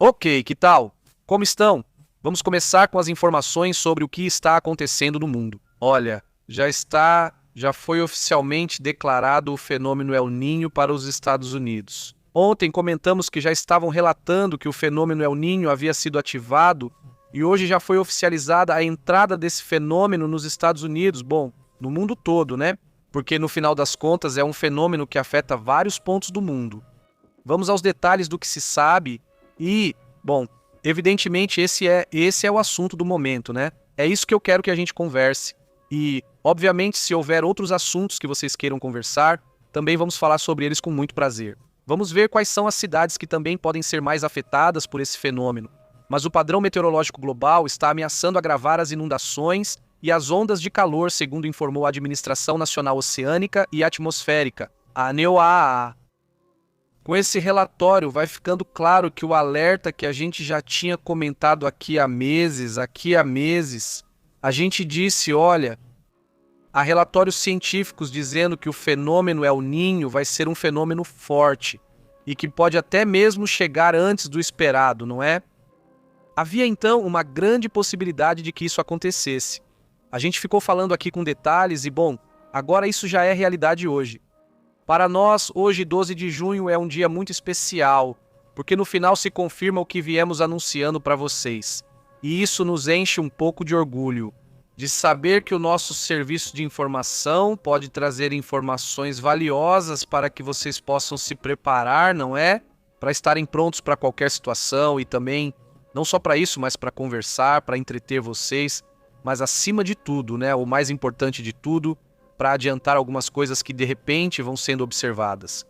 Ok, que tal? Como estão? Vamos começar com as informações sobre o que está acontecendo no mundo. Olha, já foi oficialmente declarado o fenômeno El Niño para os Estados Unidos. Ontem comentamos que já estavam relatando que o fenômeno El Niño havia sido ativado e hoje já foi oficializada a entrada desse fenômeno nos Estados Unidos, bom, no mundo todo, né? Porque no final das contas é um fenômeno que afeta vários pontos do mundo. Vamos aos detalhes do que se sabe e, bom, evidentemente esse é o assunto do momento, né? É isso que eu quero que a gente converse. E, obviamente, se houver outros assuntos que vocês queiram conversar, também vamos falar sobre eles com muito prazer. Vamos ver quais são as cidades que também podem ser mais afetadas por esse fenômeno. Mas o padrão meteorológico global está ameaçando agravar as inundações e as ondas de calor, segundo informou a Administração Nacional Oceânica e Atmosférica, a NOAA. Com esse relatório, vai ficando claro que o alerta que a gente já tinha comentado aqui há meses, a gente disse, olha, há relatórios científicos dizendo que o fenômeno El Niño vai ser um fenômeno forte e que pode até mesmo chegar antes do esperado, não é? Havia então uma grande possibilidade de que isso acontecesse. A gente ficou falando aqui com detalhes e, bom, agora isso já é realidade hoje. Para nós, hoje, 12 de junho, é um dia muito especial, porque no final se confirma o que viemos anunciando para vocês. E isso nos enche um pouco de orgulho, de saber que o nosso serviço de informação pode trazer informações valiosas para que vocês possam se preparar, não é? Para estarem prontos para qualquer situação e também, não só para isso, mas para conversar, para entreter vocês, mas acima de tudo, né? O mais importante de tudo, para adiantar algumas coisas que de repente vão sendo observadas.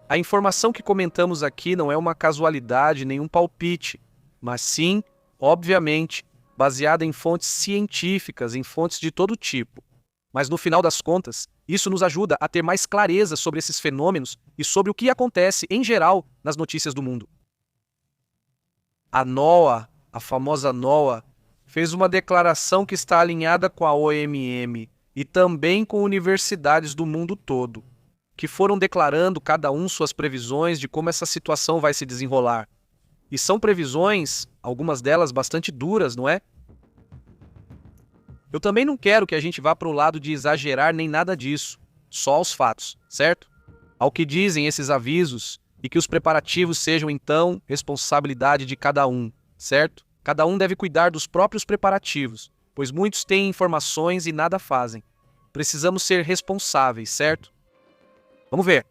A informação que comentamos aqui não é uma casualidade nem um palpite, mas sim, obviamente, baseada em fontes científicas, em fontes de todo tipo. Mas no final das contas, isso nos ajuda a ter mais clareza sobre esses fenômenos e sobre o que acontece em geral nas notícias do mundo. A NOAA, a famosa NOAA, fez uma declaração que está alinhada com a OMM, e também com universidades do mundo todo, que foram declarando cada um suas previsões de como essa situação vai se desenrolar. E são previsões, algumas delas bastante duras, não é? Eu também não quero que a gente vá para o lado de exagerar nem nada disso, só os fatos, certo? Ao que dizem esses avisos e que os preparativos sejam então responsabilidade de cada um, certo? Cada um deve cuidar dos próprios preparativos, pois muitos têm informações e nada fazem. Precisamos ser responsáveis, certo? Vamos ver.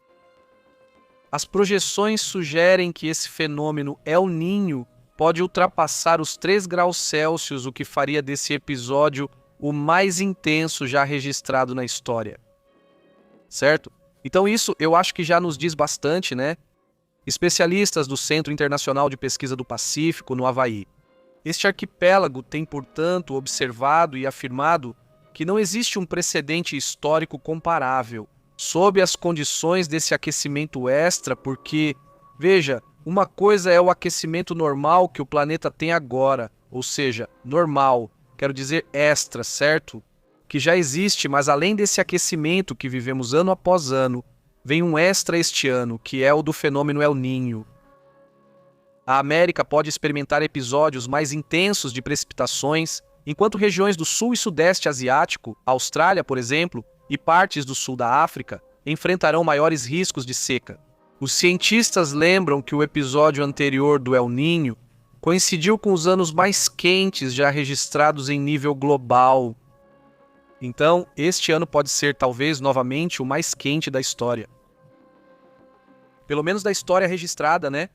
As projeções sugerem que esse fenômeno El Niño pode ultrapassar os 3 graus Celsius, o que faria desse episódio o mais intenso já registrado na história. Certo? Então isso eu acho que já nos diz bastante, né? Especialistas do Centro Internacional de Pesquisa do Pacífico, no Havaí. Este arquipélago tem, portanto, observado e afirmado que não existe um precedente histórico comparável sob as condições desse aquecimento extra, porque, veja, uma coisa é o aquecimento normal que o planeta tem agora, ou seja, normal, quero dizer extra, certo? Que já existe, mas além desse aquecimento que vivemos ano após ano, vem um extra este ano, que é o do fenômeno El Niño. A América pode experimentar episódios mais intensos de precipitações, enquanto regiões do sul e sudeste asiático, Austrália, por exemplo, e partes do sul da África, enfrentarão maiores riscos de seca. Os cientistas lembram que o episódio anterior do El Niño coincidiu com os anos mais quentes já registrados em nível global. Então, este ano pode ser talvez novamente o mais quente da história. Pelo menos da história registrada, né?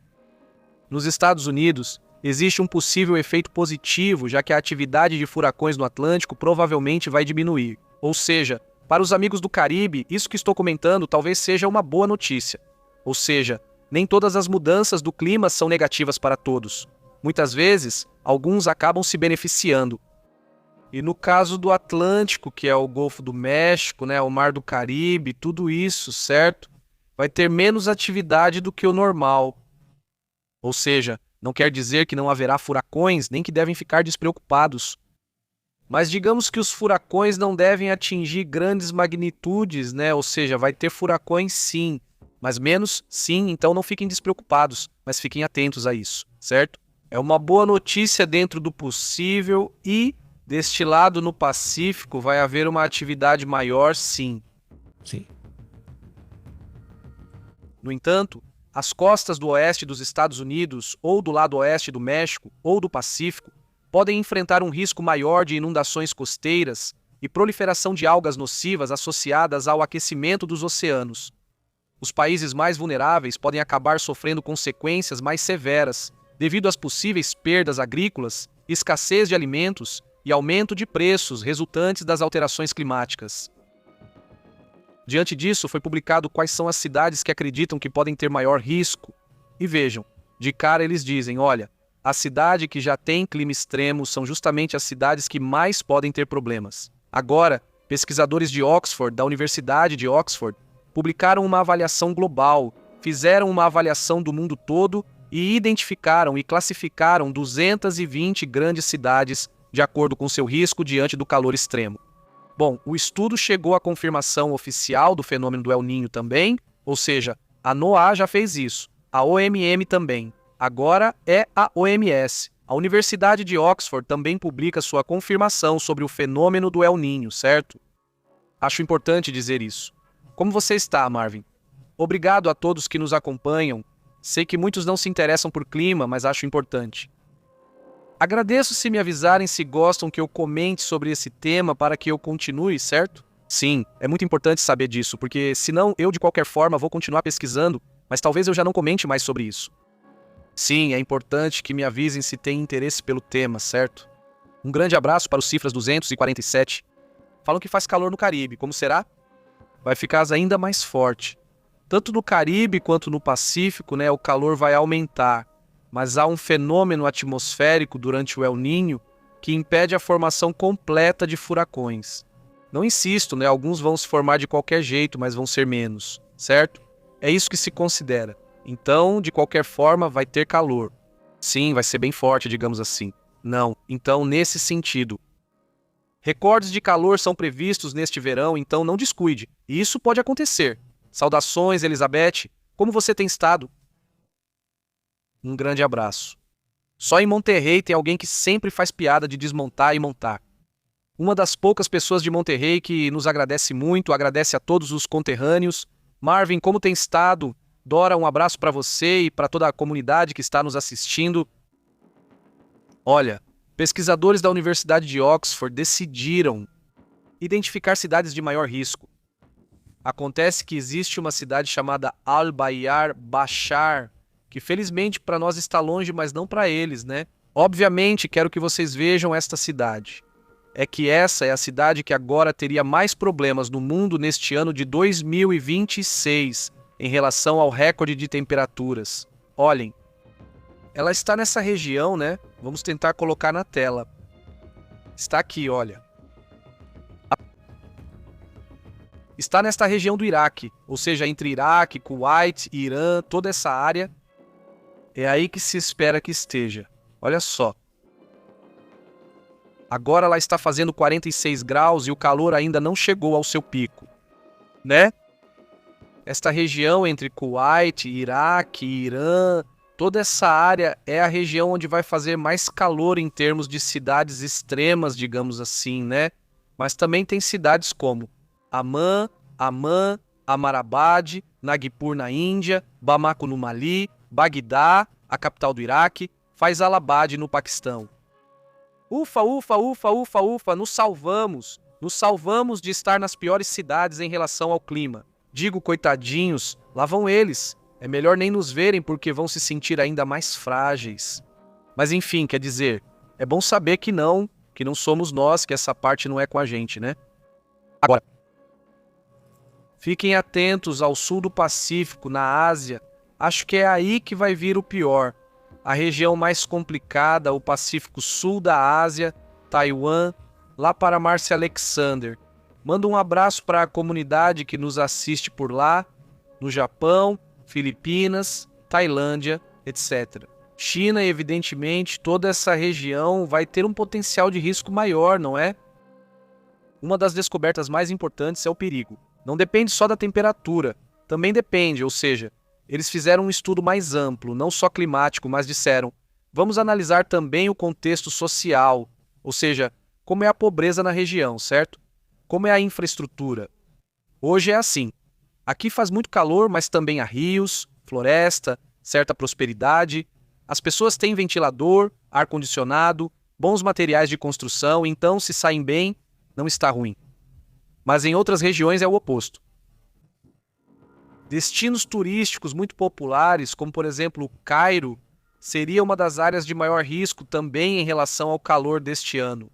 Nos Estados Unidos, existe um possível efeito positivo, já que a atividade de furacões no Atlântico provavelmente vai diminuir. Ou seja, para os amigos do Caribe, isso que estou comentando talvez seja uma boa notícia. Ou seja, nem todas as mudanças do clima são negativas para todos. Muitas vezes, alguns acabam se beneficiando. E no caso do Atlântico, que é o Golfo do México, né, o Mar do Caribe, tudo isso, certo? Vai ter menos atividade do que o normal. Ou seja, não quer dizer que não haverá furacões, nem que devem ficar despreocupados. Mas digamos que os furacões não devem atingir grandes magnitudes, né? Ou seja, vai ter furacões sim, Mas menos, sim, então não fiquem despreocupados, mas fiquem atentos a isso, certo? É uma boa notícia dentro do possível e, deste lado no Pacífico, vai haver uma atividade maior, sim. Sim. No entanto, as costas do oeste dos Estados Unidos, ou do lado oeste do México, ou do Pacífico, podem enfrentar um risco maior de inundações costeiras e proliferação de algas nocivas associadas ao aquecimento dos oceanos. Os países mais vulneráveis podem acabar sofrendo consequências mais severas, devido às possíveis perdas agrícolas, escassez de alimentos e aumento de preços resultantes das alterações climáticas. Diante disso, foi publicado quais são as cidades que acreditam que podem ter maior risco. E vejam, de cara eles dizem, olha, a cidade que já tem clima extremo são justamente as cidades que mais podem ter problemas. Agora, pesquisadores de Oxford, da Universidade de Oxford, publicaram uma avaliação global, fizeram uma avaliação do mundo todo e identificaram e classificaram 220 grandes cidades de acordo com seu risco diante do calor extremo. Bom, o estudo chegou à confirmação oficial do fenômeno do El Niño também, ou seja, a NOAA já fez isso, a OMM também. Agora é a OMS. A Universidade de Oxford também publica sua confirmação sobre o fenômeno do El Niño, certo? Acho importante dizer isso. Como você está, Marvin? Obrigado a todos que nos acompanham. Sei que muitos não se interessam por clima, mas acho importante. Agradeço se me avisarem se gostam que eu comente sobre esse tema para que eu continue, certo? Sim, é muito importante saber disso, porque senão eu de qualquer forma vou continuar pesquisando, mas talvez eu já não comente mais sobre isso. Sim, é importante que me avisem se têm interesse pelo tema, certo? Um grande abraço para os Cifras 247. Falam que faz calor no Caribe, como será? Vai ficar ainda mais forte. Tanto no Caribe quanto no Pacífico, né, o calor vai aumentar. Mas há um fenômeno atmosférico durante o El Niño que impede a formação completa de furacões. Não insisto, né, alguns vão se formar de qualquer jeito, mas vão ser menos, certo? É isso que se considera. Então, de qualquer forma, vai ter calor. Sim, vai ser bem forte, digamos assim. Não, então nesse sentido. Recordes de calor são previstos neste verão, então não descuide. E isso pode acontecer. Saudações, Elizabeth. Como você tem estado? Um grande abraço. Só em Monterrey tem alguém que sempre faz piada de desmontar e montar. Uma das poucas pessoas de Monterrey que nos agradece muito, agradece a todos os conterrâneos. Marvin, como tem estado? Dora, um abraço para você e para toda a comunidade que está nos assistindo. Olha, pesquisadores da Universidade de Oxford decidiram identificar cidades de maior risco. Acontece que existe uma cidade chamada Al-Bayar Bashar, que felizmente para nós está longe, mas não para eles, né? Obviamente, quero que vocês vejam esta cidade. É que essa é a cidade que agora teria mais problemas no mundo neste ano de 2026, em relação ao recorde de temperaturas. Olhem, ela está nessa região, né? Vamos tentar colocar na tela. Está aqui, olha. Está nesta região do Iraque, ou seja, entre Iraque, Kuwait, Irã, toda essa área. É aí que se espera que esteja. Olha só. Agora ela está fazendo 46 graus e o calor ainda não chegou ao seu pico, né? Esta região entre Kuwait, Iraque, Irã, toda essa área é a região onde vai fazer mais calor em termos de cidades extremas, digamos assim, né? Mas também tem cidades como Amman, Ahmedabad, Nagpur na Índia, Bamako no Mali, Bagdá, a capital do Iraque, Faisalabad no Paquistão. Ufa, ufa, ufa, ufa, ufa, nos salvamos! Nos salvamos de estar nas piores cidades em relação ao clima. Digo, coitadinhos, lá vão eles. É melhor nem nos verem porque vão se sentir ainda mais frágeis. Mas enfim, quer dizer, é bom saber que não somos nós, que essa parte não é com a gente, né? Agora, fiquem atentos ao sul do Pacífico, na Ásia. Acho que é aí que vai vir o pior. A região mais complicada, o Pacífico Sul da Ásia, Taiwan, lá para Márcia Alexander. Manda um abraço para a comunidade que nos assiste por lá, no Japão, Filipinas, Tailândia, etc. China, evidentemente, toda essa região vai ter um potencial de risco maior, não é? Uma das descobertas mais importantes é o perigo. Não depende só da temperatura. Também depende, ou seja, eles fizeram um estudo mais amplo, não só climático, mas disseram: vamos analisar também o contexto social, ou seja, como é a pobreza na região, certo? Como é a infraestrutura. Hoje é assim. Aqui faz muito calor, mas também há rios, floresta, certa prosperidade. As pessoas têm ventilador, ar-condicionado, bons materiais de construção, então se saem bem, não está ruim. Mas em outras regiões é o oposto. Destinos turísticos muito populares, como por exemplo o Cairo, seria uma das áreas de maior risco também em relação ao calor deste ano.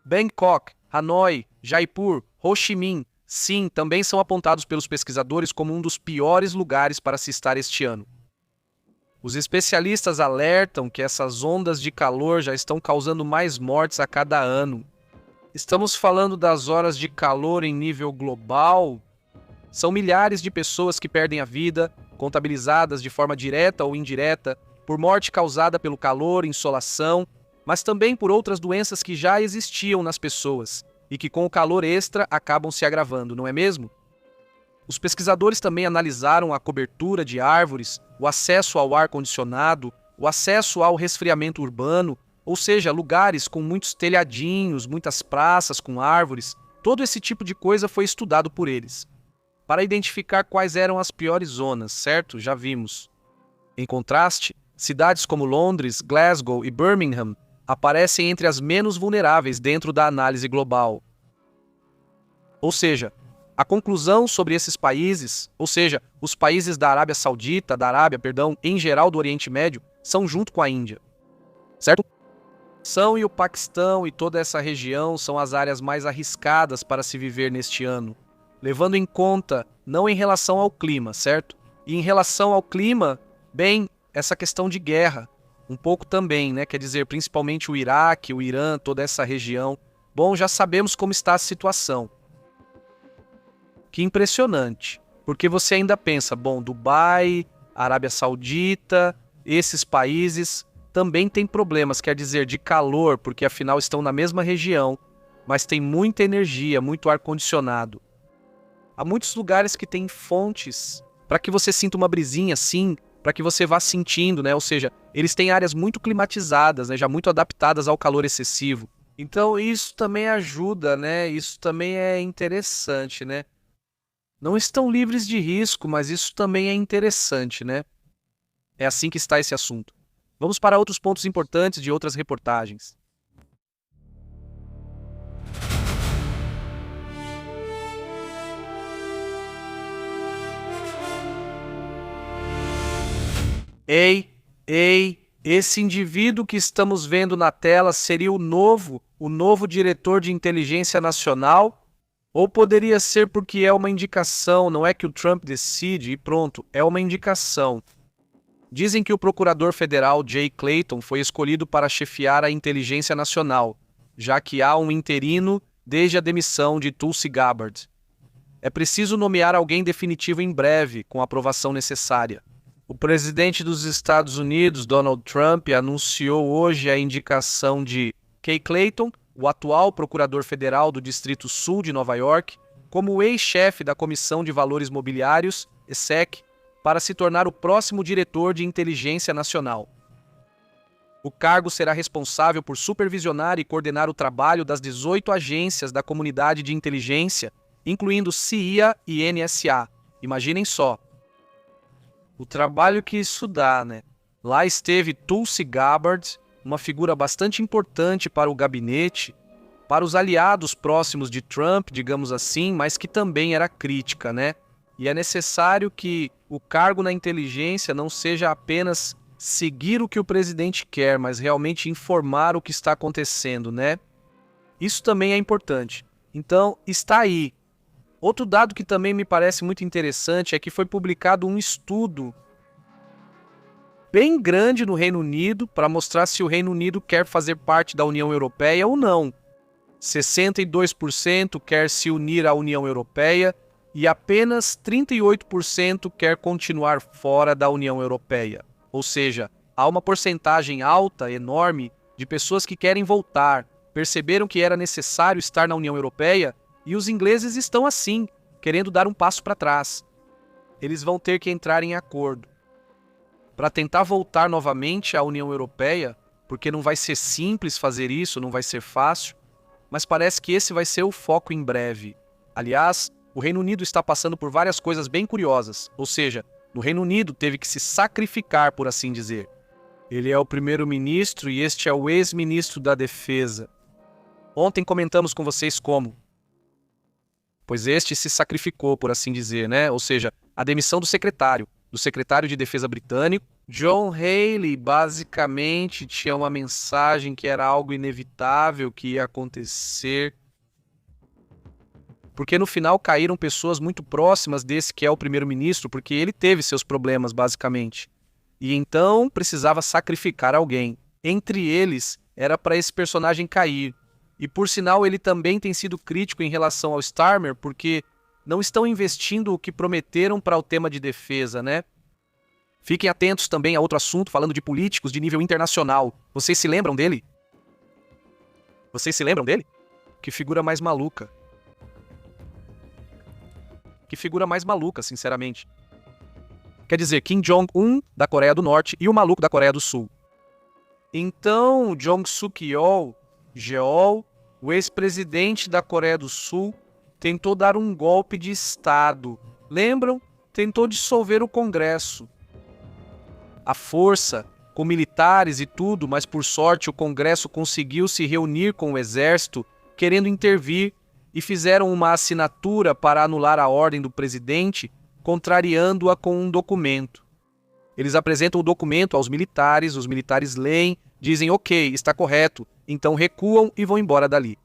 Bangkok, Hanoi, Jaipur, Ho Chi Minh, sim, também são apontados pelos pesquisadores como um dos piores lugares para se estar este ano. Os especialistas alertam que essas ondas de calor já estão causando mais mortes a cada ano. Estamos falando das horas de calor em nível global. São milhares de pessoas que perdem a vida, contabilizadas de forma direta ou indireta, por morte causada pelo calor, insolação, mas também por outras doenças que já existiam nas pessoas e que com o calor extra acabam se agravando, não é mesmo? Os pesquisadores também analisaram a cobertura de árvores, o acesso ao ar-condicionado, o acesso ao resfriamento urbano, ou seja, lugares com muitos telhadinhos, muitas praças com árvores. Todo esse tipo de coisa foi estudado por eles, para identificar quais eram as piores zonas, certo? Já vimos. Em contraste, cidades como Londres, Glasgow e Birmingham aparecem entre as menos vulneráveis dentro da análise global. Ou seja, a conclusão sobre esses países, ou seja, os países da Arábia Saudita, em geral do Oriente Médio, são junto com a Índia, certo? São e o Paquistão e toda essa região são as áreas mais arriscadas para se viver neste ano, levando em conta não em relação ao clima, certo? E em relação ao clima, bem, essa questão de guerra, um pouco também, né? Quer dizer, principalmente o Iraque, o Irã, toda essa região. Bom, já sabemos como está a situação. Que impressionante, porque você ainda pensa, bom, Dubai, Arábia Saudita, esses países também têm problemas, quer dizer, de calor, porque afinal estão na mesma região, mas tem muita energia, muito ar-condicionado. Há muitos lugares que têm fontes para que você sinta uma brisinha assim, para que você vá sentindo, né? Ou seja, eles têm áreas muito climatizadas, né? Já muito adaptadas ao calor excessivo. Então isso também ajuda, né? Isso também é interessante, né? Não estão livres de risco, mas isso também é interessante, né? É assim que está esse assunto. Vamos para outros pontos importantes de outras reportagens. Ei, esse indivíduo que estamos vendo na tela seria o novo diretor de inteligência nacional? Ou poderia ser porque é uma indicação, não é que o Trump decide e pronto, é uma indicação. Dizem que o procurador federal Jay Clayton foi escolhido para chefiar a inteligência nacional, já que há um interino desde a demissão de Tulsi Gabbard. É preciso nomear alguém definitivo em breve, com a aprovação necessária. O presidente dos Estados Unidos, Donald Trump, anunciou hoje a indicação de Kay Clayton, o atual procurador federal do Distrito Sul de Nova York, como o ex-chefe da Comissão de Valores Mobiliários, ESEC, para se tornar o próximo diretor de inteligência nacional. O cargo será responsável por supervisionar e coordenar o trabalho das 18 agências da comunidade de inteligência, incluindo CIA e NSA. Imaginem só. O trabalho que isso dá, né? Lá esteve Tulsi Gabbard, uma figura bastante importante para o gabinete, para os aliados próximos de Trump, digamos assim, mas que também era crítica, né? E é necessário que o cargo na inteligência não seja apenas seguir o que o presidente quer, mas realmente informar o que está acontecendo, né? Isso também é importante. Então, está aí. Outro dado que também me parece muito interessante é que foi publicado um estudo bem grande no Reino Unido para mostrar se o Reino Unido quer fazer parte da União Europeia ou não. 62% quer se unir à União Europeia e apenas 38% quer continuar fora da União Europeia. Ou seja, há uma porcentagem alta, enorme, de pessoas que querem voltar, perceberam que era necessário estar na União Europeia e os ingleses estão assim, querendo dar um passo para trás. Eles vão ter que entrar em acordo para tentar voltar novamente à União Europeia, porque não vai ser simples fazer isso, não vai ser fácil, mas parece que esse vai ser o foco em breve. Aliás, o Reino Unido está passando por várias coisas bem curiosas, ou seja, no Reino Unido teve que se sacrificar, por assim dizer. Ele é o primeiro-ministro e este é o ex-ministro da Defesa. Ontem comentamos com vocês como, pois este se sacrificou, por assim dizer, né? Ou seja, a demissão do secretário de Defesa britânico. John Healey basicamente tinha uma mensagem que era algo inevitável que ia acontecer, porque no final caíram pessoas muito próximas desse que é o primeiro-ministro, porque ele teve seus problemas basicamente, e então precisava sacrificar alguém. Entre eles era para esse personagem cair, e por sinal ele também tem sido crítico em relação ao Starmer, porque não estão investindo o que prometeram para o tema de defesa, né? Fiquem atentos também a outro assunto, falando de políticos de nível internacional. Vocês se lembram dele? Vocês se lembram dele? Que figura mais maluca. Que figura mais maluca, sinceramente. Quer dizer, Kim Jong-un da Coreia do Norte e o maluco da Coreia do Sul. Então, Jong Suk-yeol, o ex-presidente da Coreia do Sul, tentou dar um golpe de Estado. Lembram? Tentou dissolver o Congresso. A força, com militares e tudo, mas por sorte o Congresso conseguiu se reunir com o exército, querendo intervir, e fizeram uma assinatura para anular a ordem do presidente, contrariando-a com um documento. Eles apresentam o documento aos militares, os militares leem, dizem ok, está correto, então recuam e vão embora dali.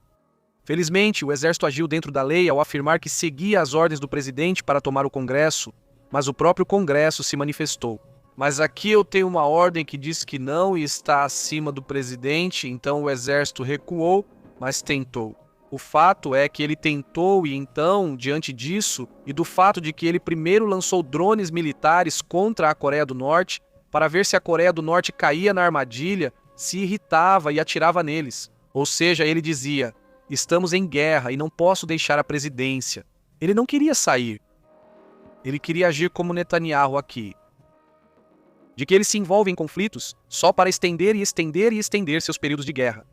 Felizmente, o exército agiu dentro da lei ao afirmar que seguia as ordens do presidente para tomar o Congresso, mas o próprio Congresso se manifestou. Mas aqui eu tenho uma ordem que diz que não e está acima do presidente, então o exército recuou, mas tentou. O fato é que ele tentou e então, diante disso, e do fato de que ele primeiro lançou drones militares contra a Coreia do Norte, para ver se a Coreia do Norte caía na armadilha, se irritava e atirava neles. Ou seja, ele dizia, estamos em guerra e não posso deixar a presidência. Ele não queria sair. Ele queria agir como Netanyahu aqui. De que ele se envolve em conflitos só para estender e estender e estender seus períodos de guerra.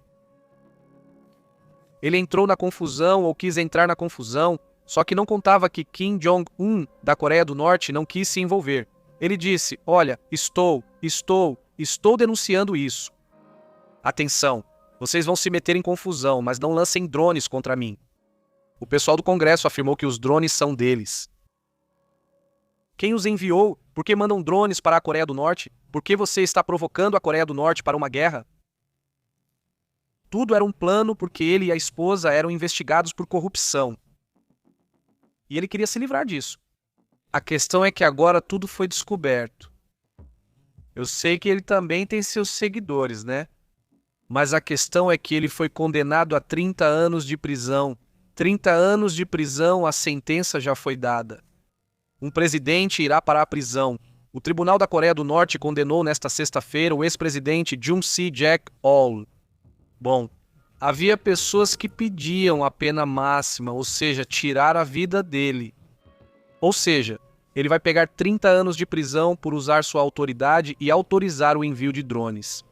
Ele entrou na confusão ou quis entrar na confusão, só que não contava que Kim Jong-un da Coreia do Norte não quis se envolver. Ele disse, olha, estou denunciando isso. Atenção, vocês vão se meter em confusão, mas não lancem drones contra mim. O pessoal do Congresso afirmou que os drones são deles. Quem os enviou? Por que mandam drones para a Coreia do Norte? Por que você está provocando a Coreia do Norte para uma guerra? Tudo era um plano porque ele e a esposa eram investigados por corrupção. E ele queria se livrar disso. A questão é que agora tudo foi descoberto. Eu sei que ele também tem seus seguidores, né? Mas a questão é que ele foi condenado a 30 anos de prisão. 30 anos de prisão, a sentença já foi dada. Um presidente irá para a prisão. O Tribunal da Coreia do Norte condenou nesta sexta-feira o ex-presidente Jun Si-jae-ol. Bom, havia pessoas que pediam a pena máxima, ou seja, tirar a vida dele. Ou seja, ele vai pegar 30 anos de prisão por usar sua autoridade e autorizar o envio de drones.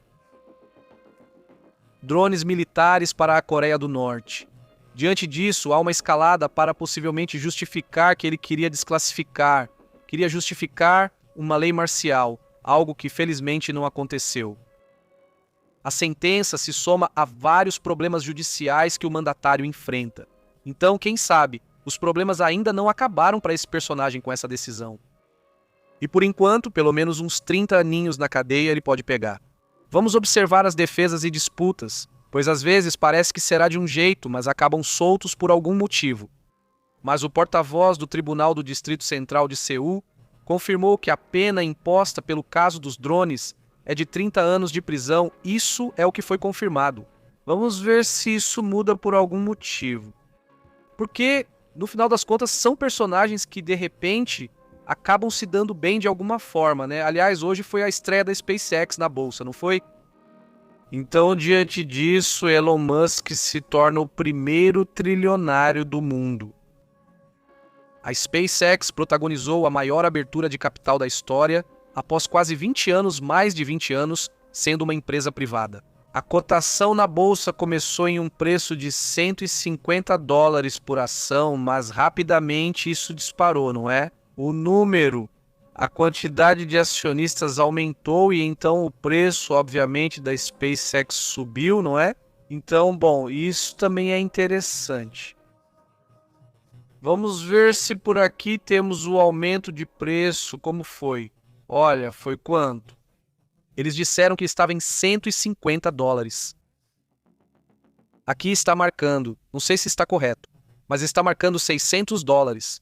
Drones militares para a Coreia do Norte. Diante disso, há uma escalada para possivelmente justificar que ele queria desclassificar, queria justificar uma lei marcial, algo que felizmente não aconteceu. A sentença se soma a vários problemas judiciais que o mandatário enfrenta. Então, quem sabe, os problemas ainda não acabaram para esse personagem com essa decisão. E por enquanto, pelo menos uns 30 aninhos na cadeia ele pode pegar. Vamos observar as defesas e disputas, pois às vezes parece que será de um jeito, mas acabam soltos por algum motivo. Mas o porta-voz do Tribunal do Distrito Central de Seul confirmou que a pena imposta pelo caso dos drones é de 30 anos de prisão. Isso é o que foi confirmado. Vamos ver se isso muda por algum motivo. Porque, no final das contas, são personagens que, de repente, acabam se dando bem de alguma forma, né? Aliás, hoje foi a estreia da SpaceX na bolsa, não foi? Então, diante disso, Elon Musk se torna o primeiro trilionário do mundo. A SpaceX protagonizou a maior abertura de capital da história após quase 20 anos, mais de 20 anos, sendo uma empresa privada. A cotação na bolsa começou em um preço de $150 por ação, mas rapidamente isso disparou, não é? A quantidade de acionistas aumentou e então o preço, obviamente, da SpaceX subiu, não é? Então, bom, isso também é interessante. Vamos ver se por aqui temos o aumento de preço, como foi? Olha, foi quanto? Eles disseram que estava em $150. Aqui está marcando, não sei se está correto, mas está marcando $600.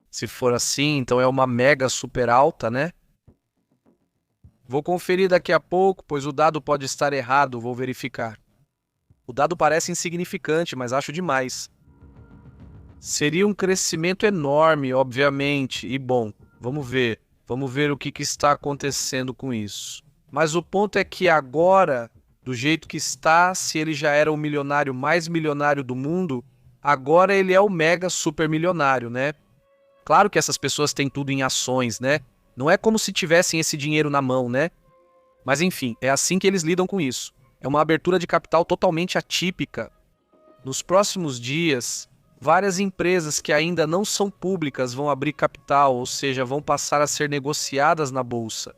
Se for assim, então é uma mega super alta, né? Vou conferir daqui a pouco, pois o dado pode estar errado, vou verificar. O dado parece insignificante, mas acho demais. Seria um crescimento enorme, obviamente, e bom, vamos ver o que está acontecendo com isso. Mas o ponto é que agora, do jeito que está, se ele já era o milionário mais milionário do mundo, agora ele é o mega super milionário, né? Claro que essas pessoas têm tudo em ações, né? Não é como se tivessem esse dinheiro na mão, né? Mas enfim, é assim que eles lidam com isso. É uma abertura de capital totalmente atípica. Nos próximos dias, várias empresas que ainda não são públicas vão abrir capital, ou seja, vão passar a ser negociadas na bolsa.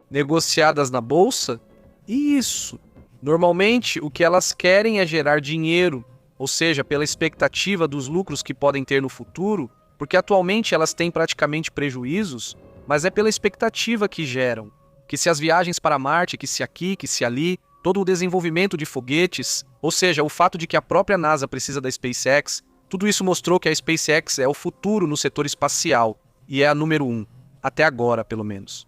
Negociadas na bolsa? Isso! Normalmente, o que elas querem é gerar dinheiro, ou seja, pela expectativa dos lucros que podem ter no futuro, porque atualmente elas têm praticamente prejuízos, mas é pela expectativa que geram. Que se as viagens para Marte, que se aqui, que se ali, todo o desenvolvimento de foguetes, ou seja, o fato de que a própria NASA precisa da SpaceX, tudo isso mostrou que a SpaceX é o futuro no setor espacial, e é a número 1, até agora pelo menos.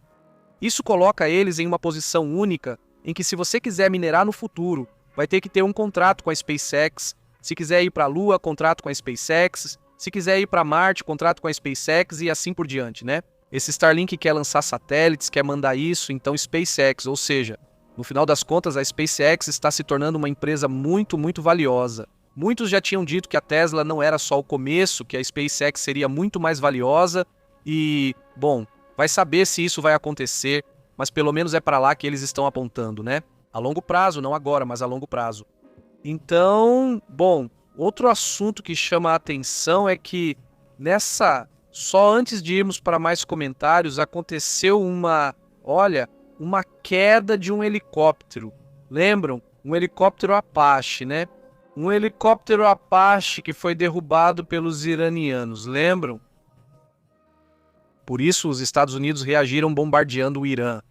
Isso coloca eles em uma posição única, em que se você quiser minerar no futuro, vai ter que ter um contrato com a SpaceX, se quiser ir para a Lua, contrato com a SpaceX, se quiser ir para Marte, contrato com a SpaceX e assim por diante, né? Esse Starlink quer lançar satélites, quer mandar isso, então SpaceX, ou seja, no final das contas a SpaceX está se tornando uma empresa muito, muito valiosa. Muitos já tinham dito que a Tesla não era só o começo, que a SpaceX seria muito mais valiosa e, bom, vai saber se isso vai acontecer, mas pelo menos é para lá que eles estão apontando, né? A longo prazo, não agora, mas a longo prazo. Então, bom, outro assunto que chama a atenção é que só antes de irmos para mais comentários, aconteceu uma queda de um helicóptero. Lembram? Um helicóptero Apache, né? Um helicóptero Apache que foi derrubado pelos iranianos, lembram? Por isso os Estados Unidos reagiram bombardeando o Irã.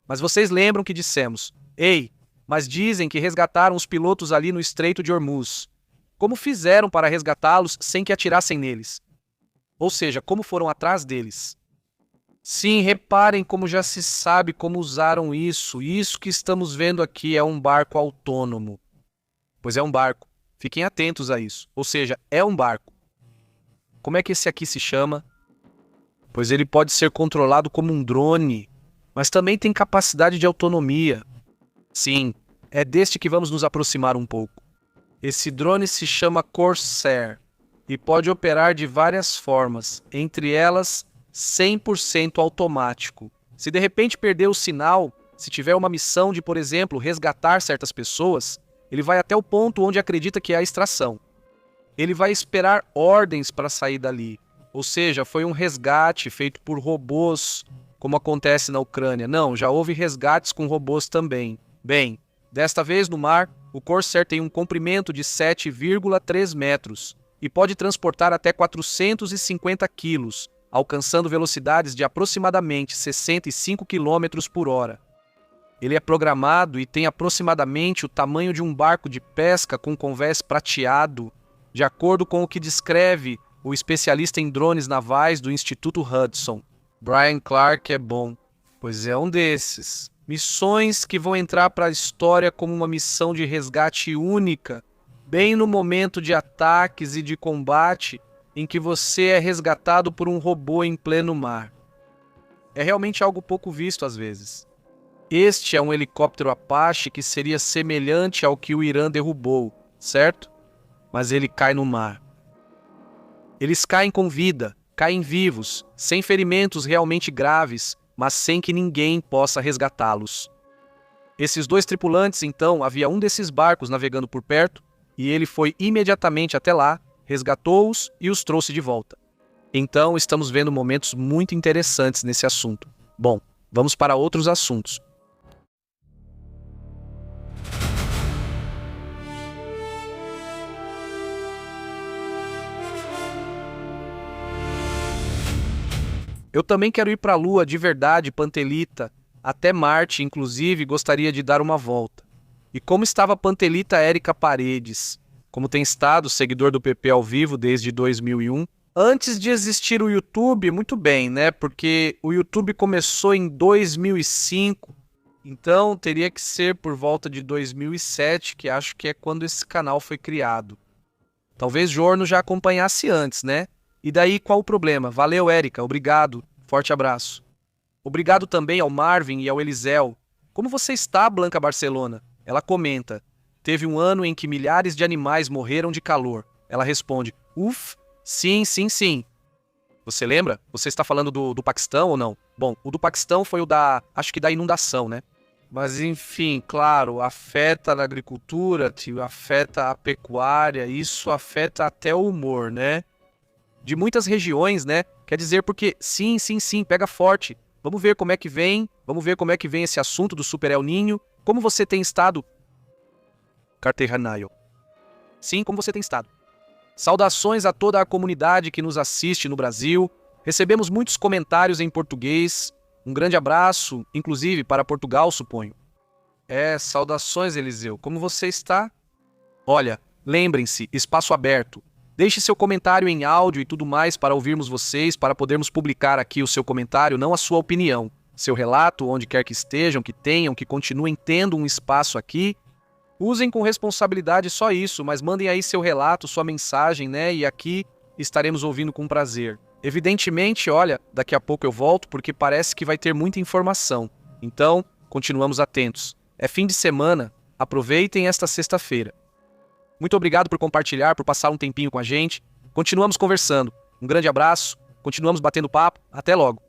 Mas vocês lembram que dissemos: ei, mas dizem que resgataram os pilotos ali no Estreito de Hormuz. Como fizeram para resgatá-los sem que atirassem neles? Ou seja, como foram atrás deles? Sim, reparem como já se sabe como usaram isso. Isso que estamos vendo aqui é um barco autônomo. Pois é um barco. Fiquem atentos a isso. Ou seja, é um barco. Como é que esse aqui se chama? Pois ele pode ser controlado como um drone, mas também tem capacidade de autonomia. Sim, é deste que vamos nos aproximar um pouco. Esse drone se chama Corsair e pode operar de várias formas, entre elas 100% automático. Se de repente perder o sinal, se tiver uma missão de, por exemplo, resgatar certas pessoas, ele vai até o ponto onde acredita que é a extração. Ele vai esperar ordens para sair dali. Ou seja, foi um resgate feito por robôs, como acontece na Ucrânia. Não, já houve resgates com robôs também. Bem, desta vez no mar, o Corsair tem um comprimento de 7,3 metros e pode transportar até 450 quilos, alcançando velocidades de aproximadamente 65 km por hora. Ele é programado e tem aproximadamente o tamanho de um barco de pesca com convés prateado, de acordo com o que descreve o especialista em drones navais do Instituto Hudson. Brian Clark é bom, pois é um desses. Missões que vão entrar para a história como uma missão de resgate única, bem no momento de ataques e de combate em que você é resgatado por um robô em pleno mar. É realmente algo pouco visto às vezes. Este é um helicóptero Apache que seria semelhante ao que o Irã derrubou, certo? Mas ele cai no mar. Eles caem com vida, caem vivos, sem ferimentos realmente graves, mas sem que ninguém possa resgatá-los. Esses 2 tripulantes, então, havia um desses barcos navegando por perto, e ele foi imediatamente até lá, resgatou-os e os trouxe de volta. Então, estamos vendo momentos muito interessantes nesse assunto. Bom, vamos para outros assuntos. Eu também quero ir para a Lua de verdade, Pantelita, até Marte, inclusive, gostaria de dar uma volta. E como estava a Pantelita Érica Paredes? Como tem estado, seguidor do PP ao vivo desde 2001? Antes de existir o YouTube, muito bem, né? Porque o YouTube começou em 2005, então teria que ser por volta de 2007, que acho que é quando esse canal foi criado. Talvez Jorno já acompanhasse antes, né? E daí qual o problema? Valeu, Érica, obrigado. Forte abraço. Obrigado também ao Marvin e ao Elisel. Como você está, Blanca Barcelona? Ela comenta. Teve um ano em que milhares de animais morreram de calor. Ela responde. Sim, sim, sim. Você lembra? Você está falando do Paquistão ou não? Bom, o do Paquistão foi o acho que da inundação, né? Mas enfim, claro, afeta na agricultura, afeta a pecuária, isso afeta até o humor, né? De muitas regiões, né? Quer dizer, porque sim, pega forte. Vamos ver como é que vem, esse assunto do Super El Niño. Como você tem estado? Carterranayo. Sim, como você tem estado? Saudações a toda a comunidade que nos assiste no Brasil. Recebemos muitos comentários em português. Um grande abraço, inclusive para Portugal, suponho. Saudações, Eliseu. Como você está? Olha, lembrem-se, espaço aberto. Deixe seu comentário em áudio e tudo mais para ouvirmos vocês, para podermos publicar aqui o seu comentário, não a sua opinião. Seu relato, onde quer que estejam, que tenham, que continuem tendo um espaço aqui. Usem com responsabilidade só isso, mas mandem aí seu relato, sua mensagem, né? E aqui estaremos ouvindo com prazer. Evidentemente, olha, daqui a pouco eu volto porque parece que vai ter muita informação. Então, continuamos atentos. É fim de semana, aproveitem esta sexta-feira. Muito obrigado por compartilhar, por passar um tempinho com a gente. Continuamos conversando. Um grande abraço, continuamos batendo papo. Até logo.